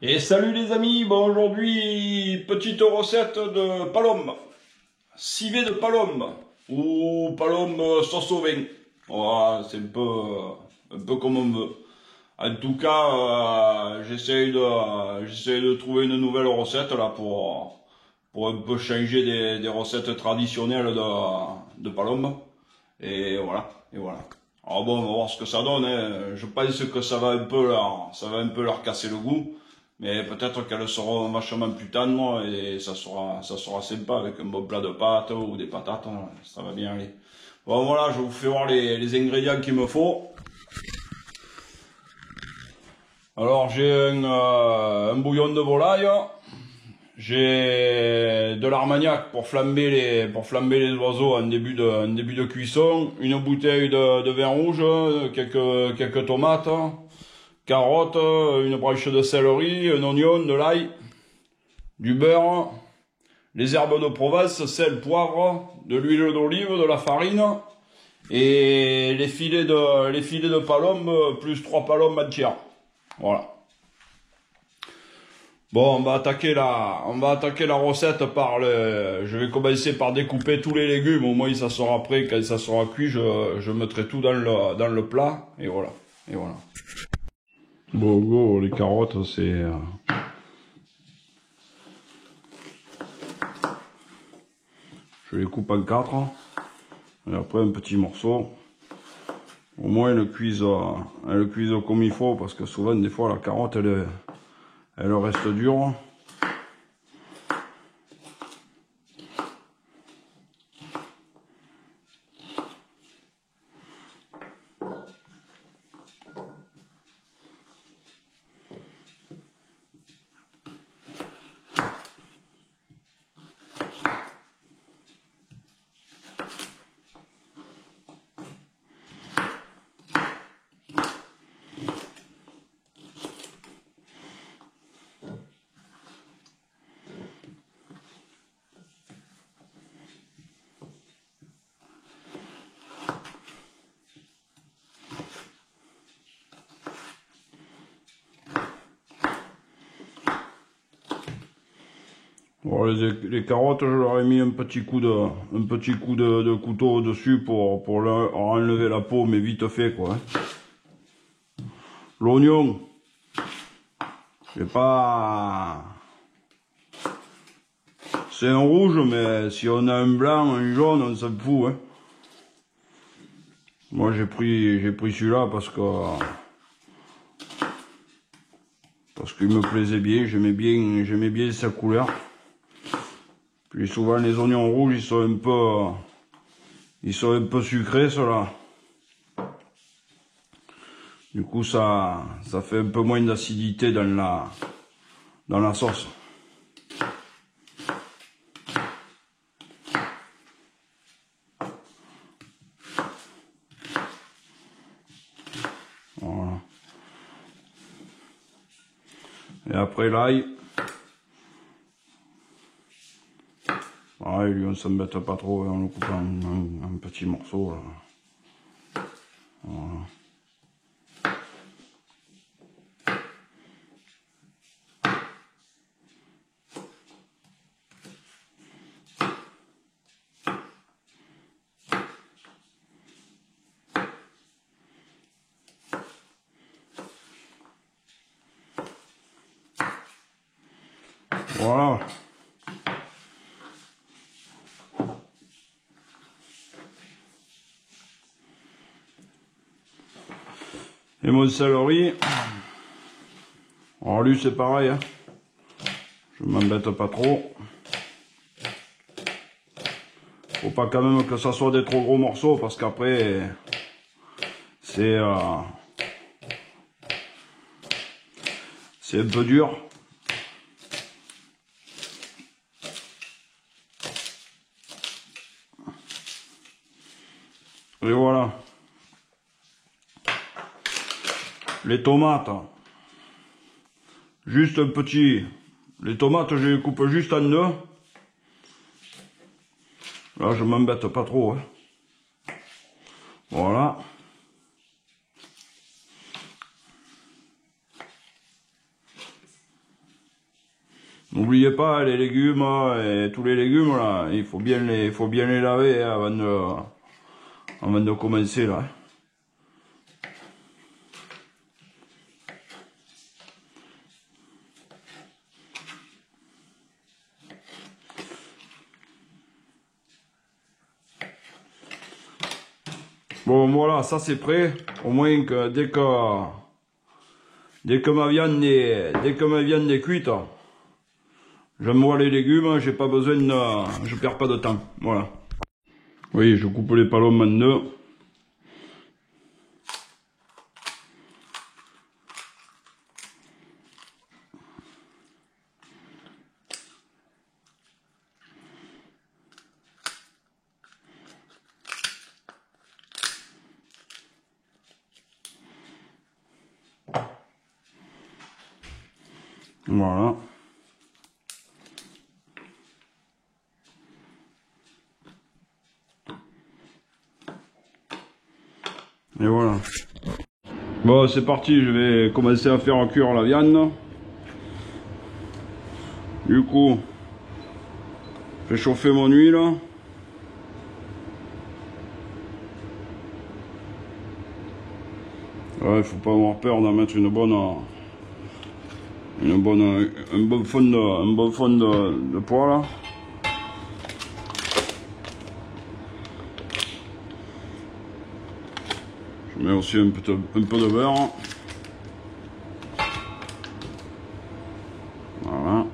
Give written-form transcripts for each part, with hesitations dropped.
Et salut les amis, bon aujourd'hui, petite recette de palom, civet de palom, ou palom sauce au vin. Voilà, c'est un peu comme on veut. En tout cas, j'essaye de trouver une nouvelle recette là pour un peu changer des recettes traditionnelles de palom. Et voilà. Alors bon, on va voir ce que ça donne, hein. Je pense que ça va un peu leur casser le goût. Mais peut-être qu'elles seront vachement plus tendres et ça sera sympa avec un bon plat de pâtes ou des patates, hein. Ça va bien aller. Bon voilà, je vous fais voir les ingrédients qu'il me faut. Alors j'ai un bouillon de volaille, j'ai de l'armagnac pour flamber les oiseaux en début de cuisson, une bouteille de vin rouge, quelques tomates, carottes, une branche de céleri, un oignon, de l'ail, du beurre, les herbes de Provence, sel, poivre, de l'huile d'olive, de la farine et les filets de palombe plus 3 palombes entières. Voilà. Bon, on va attaquer la recette je vais commencer par découper tous les légumes, au moins ça sera prêt, quand ça sera cuit, je mettrai tout dans le plat, et voilà, et voilà. Bon, go, les carottes, je les coupe en 4, et après un petit morceau. Au moins, elles cuisent comme il faut, parce que souvent, des fois, la carotte, elle reste dure. Bon, les carottes, je leur ai mis un petit coup de couteau dessus pour leur enlever la peau, mais vite fait, quoi, hein. L'oignon, c'est pas... C'est un rouge, mais si on a un blanc, un jaune, on s'en fout, hein. Moi, j'ai pris celui-là parce qu'il me plaisait bien, j'aimais bien sa couleur. Puis souvent, les oignons rouges, ils sont un peu sucrés, ceux-là. Du coup, ça fait un peu moins d'acidité dans la sauce. Voilà. Et après l'ail. Pareil, lui, on s'embête pas trop, on le coupe en petits morceaux, là. Voilà. Voilà. Et mon céleri, alors lui c'est pareil, hein. Je m'embête pas trop. Faut pas quand même que ça soit des trop gros morceaux parce qu'après c'est un peu dur. Et voilà. Les tomates. Juste un petit... Les tomates, je les coupe juste en deux. Là, je m'embête pas trop, hein. Voilà. N'oubliez pas les légumes et tous les légumes là, il faut bien les laver hein, avant de commencer là. Bon voilà, ça c'est prêt. Au moins que dès que ma viande est cuite, je mois les légumes, j'ai pas besoin de, je perds pas de temps. Voilà. Oui, je coupe les palombes en deux. Voilà. Et voilà. Bon, c'est parti, je vais commencer à faire cuire la viande. Du coup, je vais chauffer mon huile. Ouais, faut pas avoir peur d'en mettre un bon fond de poêle. Je mets aussi un peu de beurre. Voilà.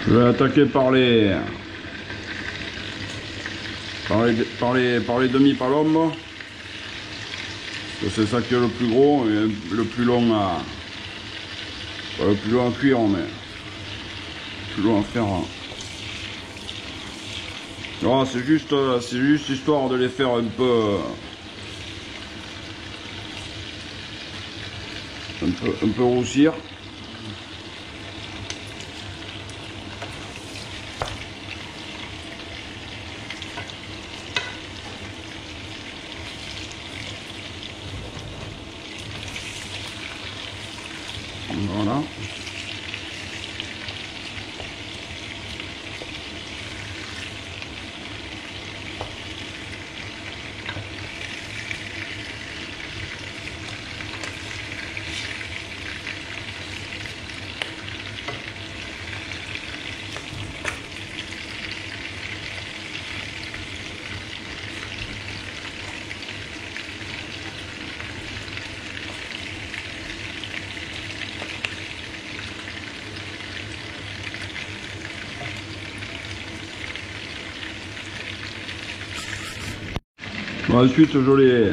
Je vais attaquer par les demi-palombes. C'est ça qui est le plus gros et le plus long à... Pas le plus long à cuire, mais... Le plus long à faire. Non, c'est juste histoire de les faire un peu roussir. Voilà. Ensuite, je les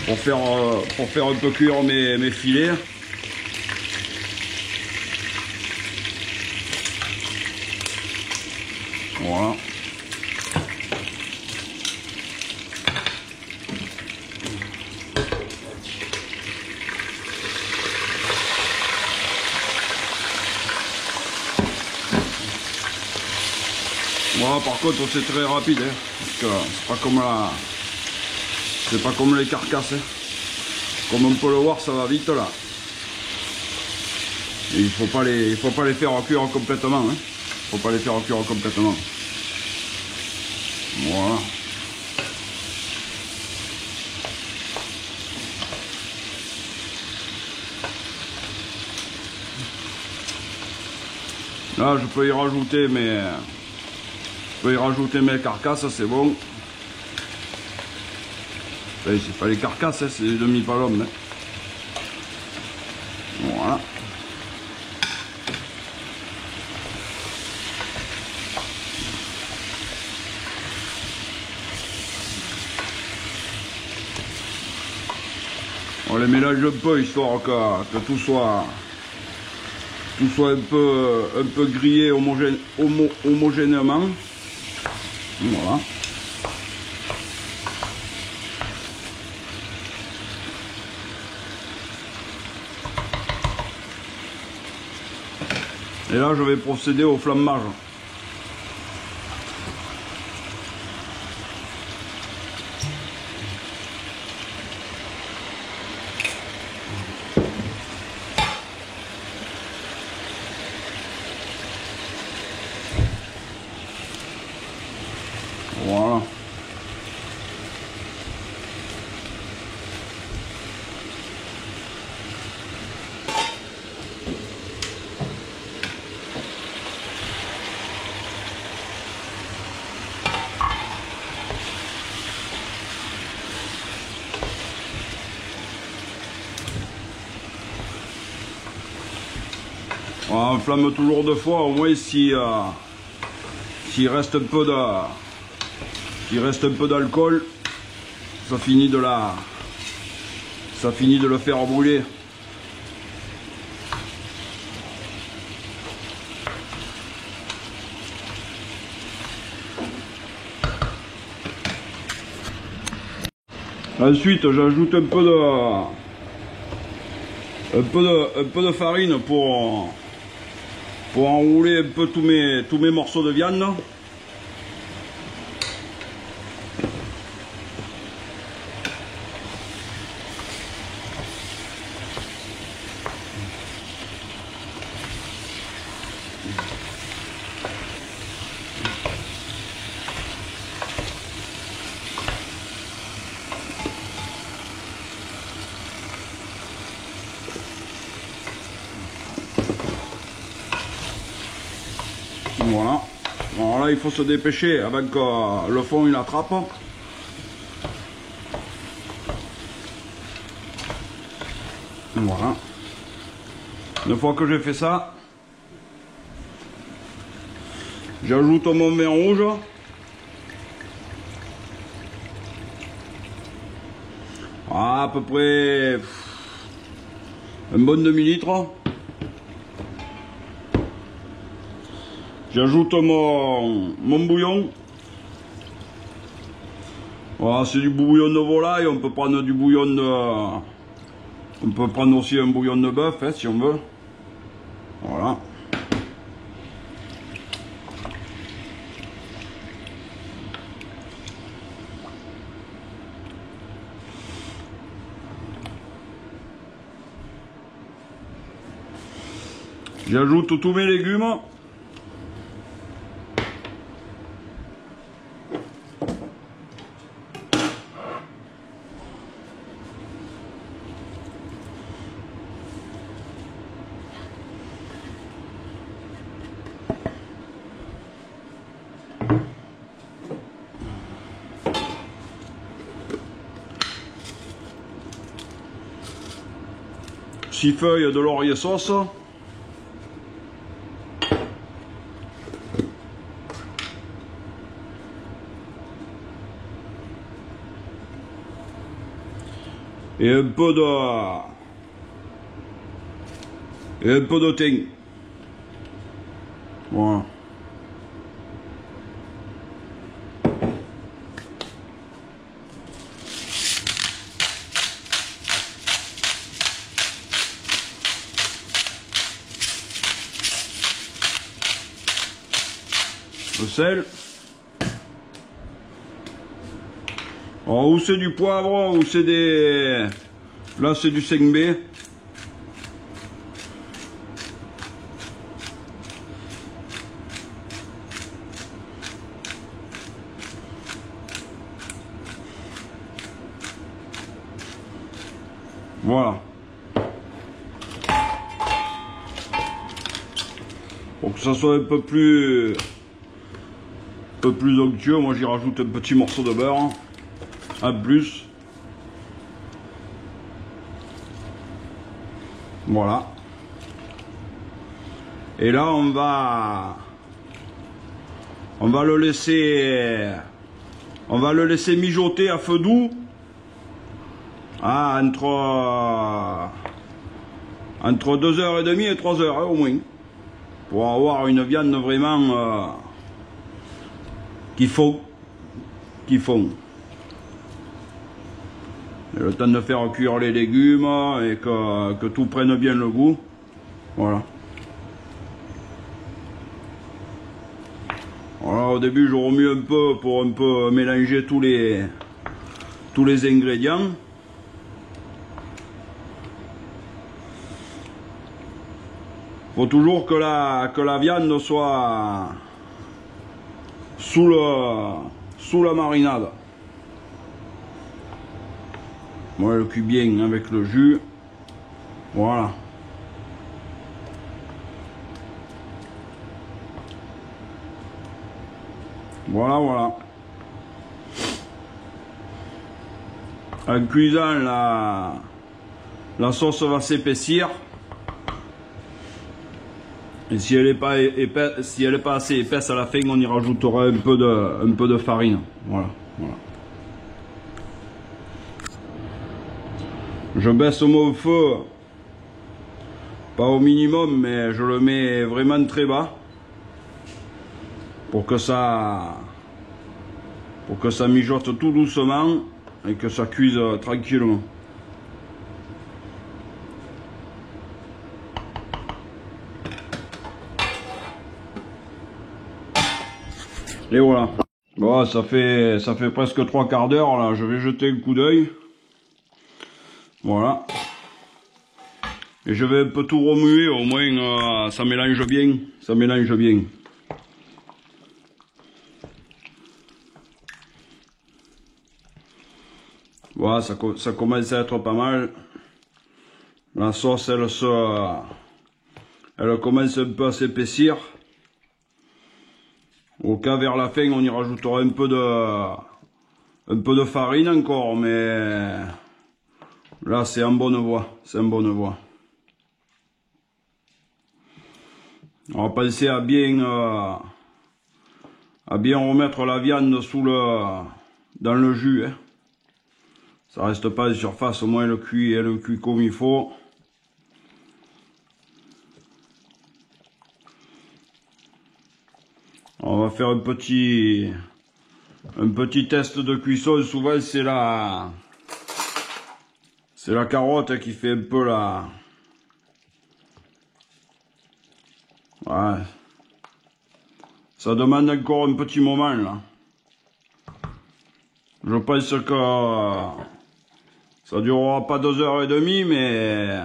ressors pour faire un peu cuire mes filets. Voilà. Voilà, par contre c'est très rapide, hein, parce que c'est pas comme les carcasses, hein. Comme on peut le voir, ça va vite là. Et il faut pas les faire cuire complètement, hein. Faut pas les faire cuire complètement. Voilà. Là, je peux y rajouter mes carcasses, c'est bon. C'est pas les carcasses, hein, c'est les demi-palombes. Hein. Voilà. On les mélange un peu histoire que tout soit un peu grillé homogènement. Voilà. Et là je vais procéder au flambage. Voilà. On flamme toujours deux fois, au moins s'il reste un peu d'alcool, ça finit de le faire brûler. Ensuite, j'ajoute un peu de farine pour enrouler un peu tous mes morceaux de viande. Voilà. Alors là, il faut se dépêcher avant que le fond il attrape. Voilà. Une fois que j'ai fait ça, j'ajoute mon vin rouge. Voilà, à peu près un bon demi-litre. J'ajoute mon bouillon. Voilà, c'est du bouillon de volaille. On peut prendre du bouillon de... On peut prendre aussi un bouillon de bœuf, hein, si on veut. Voilà. J'ajoute tous mes légumes. Six feuilles de laurier sauce. Et un peu de thym. Voilà. Le sel. Alors, ou c'est du poivre, ou c'est des... Là, c'est du 5B. Voilà. Pour que ça soit un peu plus onctueux, moi j'y rajoute un petit morceau de beurre. Hein, en plus. Voilà. Et là on va le laisser mijoter à feu doux. Ah, entre 2h30 et 3h, hein, au moins. Pour avoir une viande vraiment qui fond. Et le temps de faire cuire les légumes et que tout prenne bien le goût. Voilà. Voilà, au début je remue un peu pour un peu mélanger tous les ingrédients. Faut toujours que la viande soit sous la marinade. Moi, elle cuit bien avec le jus. Voilà. Voilà, voilà. En cuisant, la sauce va s'épaissir. Et si elle n'est pas épaisse, si elle est pas assez épaisse à la fin, on y rajoutera un peu de farine. Voilà, voilà. Je baisse mon feu, pas au minimum, mais je le mets vraiment très bas pour que ça mijote tout doucement et que ça cuise tranquillement. Et voilà. Bon, ça fait presque 3 quarts d'heure là. Je vais jeter un coup d'œil. Voilà. Et je vais un peu tout remuer, au moins ça mélange bien. Ça mélange bien. Voilà, ça commence à être pas mal. La sauce, elle commence un peu à s'épaissir. Au cas vers la fin, on y rajoutera un peu de farine encore, mais là c'est en bonne voie, c'est en bonne voie. On va penser à bien remettre la viande dans le jus. Hein. Ça reste pas en surface, au moins elle cuit comme il faut. On va faire un petit test de cuisson. Souvent c'est la carotte qui fait un peu la... Ouais. Ça demande encore un petit moment là. Je pense que ça durera pas 2h30, mais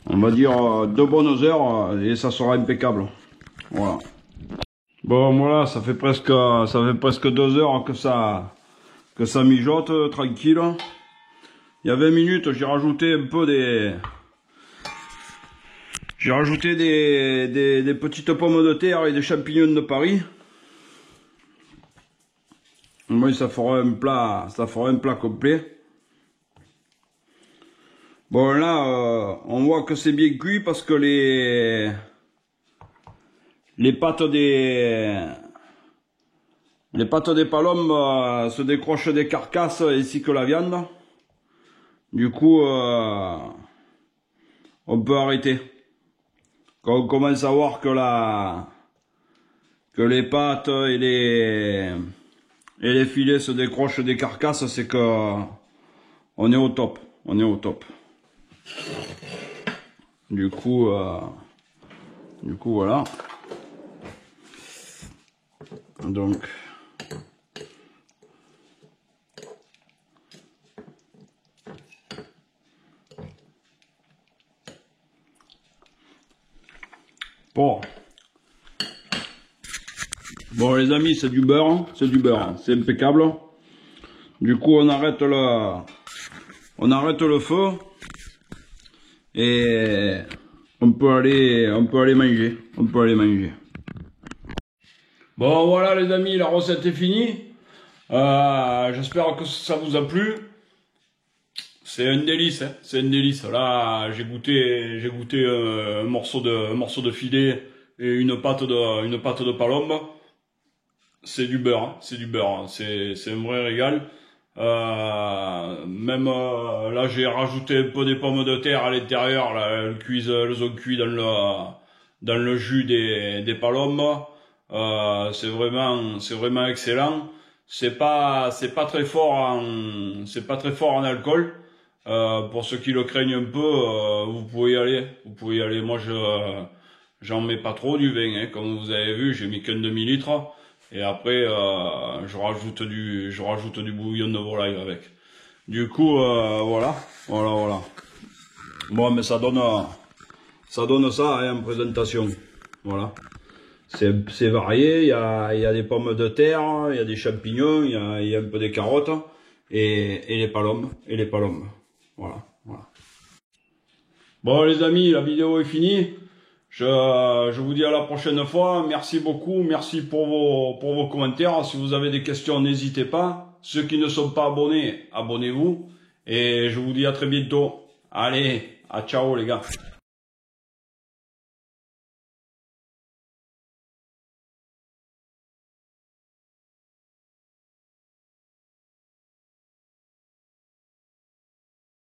on va dire 2 bonnes heures et ça sera impeccable. Voilà. Bon voilà, ça fait presque 2 heures que ça mijote tranquille. Il y a 20 minutes, j'ai rajouté un peu des petites pommes de terre et des champignons de Paris. Moi, ça fera un plat complet. Bon là, on voit que c'est bien cuit parce que les pattes des palombes se décrochent des carcasses ainsi que la viande. Du coup, on peut arrêter. Quand on commence à voir que les pattes et les filets se décrochent des carcasses, c'est que on est au top. On est au top. Du coup voilà. Donc bon les amis, c'est du beurre, c'est impeccable. Du coup on arrête le feu et on peut aller manger. Bon voilà les amis, la recette est finie. J'espère que ça vous a plu. C'est un délice, hein. C'est un délice. Là, j'ai goûté un morceau de filet et une pâte de palombe. C'est du beurre, hein. C'est du beurre, hein. C'est un vrai régal. Même là, j'ai rajouté un peu des pommes de terre à l'intérieur. Là, elles ont cuit dans le jus des palombes. C'est vraiment excellent. C'est pas très fort en alcool. Pour ceux qui le craignent un peu, vous pouvez y aller. Moi, j'en mets pas trop du vin, hein. Comme vous avez vu, j'ai mis qu'un demi-litre. Et après, je rajoute du bouillon de volaille avec. Du coup, voilà. Bon, mais ça donne ça, hein, en présentation. Voilà. C'est varié, il y a des pommes de terre, il y a des champignons, il y a un peu des carottes, et les palombes, Voilà. Bon les amis, la vidéo est finie. Je vous dis à la prochaine fois. Merci beaucoup, merci pour vos commentaires. Si vous avez des questions, n'hésitez pas. Ceux qui ne sont pas abonnés, abonnez-vous. Et je vous dis à très bientôt. Allez, à ciao les gars.